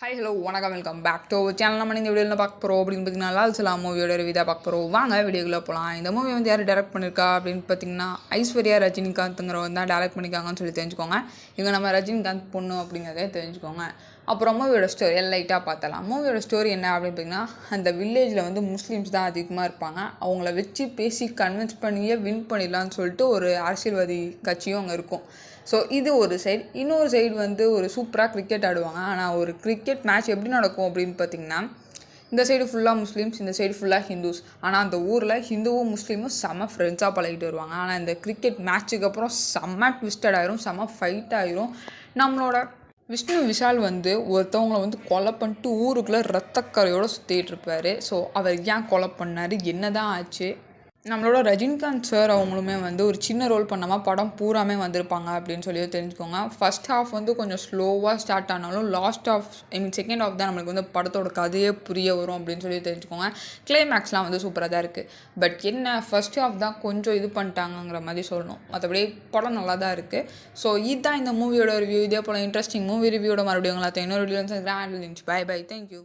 Hi hello வணக்கம் welcome back to channel. நம்ம இந்த வீடியோவில் பார்க்க போகிறோம் அப்படின்னு பார்த்தீங்கன்னா லால் சலாம் மூவியோட ரிவ்யூ பார்க்க போகிறோம். வாங்க வீடியோக்குள்ளே போகலாம். இந்த மூவி வந்து யார் டேரக்ட் பண்ணியிருக்கா அப்படின்னு பார்த்தீங்கன்னா ஐஸ்வர்யா ரஜினிகாந்த்ங்கிறவங்க தான் டேரக்ட் பண்ணியிருக்காங்கன்னு சொல்லி தெரிஞ்சுக்கோங்க. இவங்க நம்ம ரஜினிகாந்த் பொண்ணு அப்படிங்கிறதே தெரிஞ்சுக்கோங்க. அப்புறம் மூவியோட ஸ்டோரி லைட்டாக பார்த்தலாம். மூவியோட ஸ்டோரி என்ன அப்படின்னு பார்த்தீங்கன்னா, அந்த வில்லேஜில் வந்து முஸ்லீம்ஸ் தான் அதிகமாக இருப்பாங்க. அவங்கள வச்சு பேசி கன்வின்ஸ் பண்ணியே வின் பண்ணிடலான்னு சொல்லிட்டு ஒரு அரசியல்வாதி கட்சியும் அங்கே இருக்கும். ஸோ இது ஒரு சைடு. இன்னொரு சைடு வந்து ஒரு சூப்பராக கிரிக்கெட் ஆடுவாங்க. ஆனால் ஒரு கிரிக்கெட் மேட்ச் எப்படி நடக்கும் அப்படின்னு பார்த்திங்கன்னா, இந்த சைடு ஃபுல்லாக முஸ்லீம்ஸ், இந்த சைடு ஃபுல்லாக ஹிந்துஸ். ஆனால் அந்த ஊரில் ஹிந்துவும் முஸ்லீமும் செம்ம ஃப்ரெண்ட்ஸாக பழகிட்டு வருவாங்க. ஆனால் இந்த கிரிக்கெட் மேட்ச்சுக்கு அப்புறம் செம்ம ட்விஸ்டட் ஆயிரும், செம்ம ஃபைட் ஆயிரும். நம்மளோட விஷ்ணு விஷால் வந்து ஒருத்தவங்களை வந்து கொலை பண்ணிட்டு ஊருக்குள்ளே ரத்தக்கரையோடு சுற்றிட்டு இருப்பார். ஸோ அவர் ஏன் கொலை பண்ணார், என்ன தான் ஆச்சு? நம்மளோட ரஜினிகாந்த் சார் அவங்களுமே வந்து ஒரு சின்ன ரோல் பண்ணாமல் படம் பூராமே வந்திருப்பாங்க அப்படின்னு சொல்லி தெரிஞ்சுக்கோங்க. ஃபர்ஸ்ட் ஹாஃப் வந்து கொஞ்சம் ஸ்லோவாக ஸ்டார்ட் ஆனாலும் லாஸ்ட் ஆஃப் செகண்ட் ஹாஃப் தான் நம்மளுக்கு வந்து படத்தோட கதையே புரிய வரும் அப்படின்னு சொல்லி தெரிஞ்சுக்கோங்க. கிளைமேக்ஸ்லாம் வந்து சூப்பராக தான் இருக்குது. பட் என்ன ஃபர்ஸ்ட் ஹாஃப் தான் கொஞ்சம் இது பண்ணிட்டாங்கங்கிற மாதிரி சொல்லணும். மற்றபடி படம் நல்லா தான் இருக்குது. ஸோ இதுதான் இந்த மூவியோட ரிவ்யூ. இதே போல் இன்ட்ரெஸ்டிங் மூவி ரிவ்யூட மறுபடியும் எல்லாத்தையும் இன்னொரு வீடியோ வந்து பை பை. தேங்க்யூ.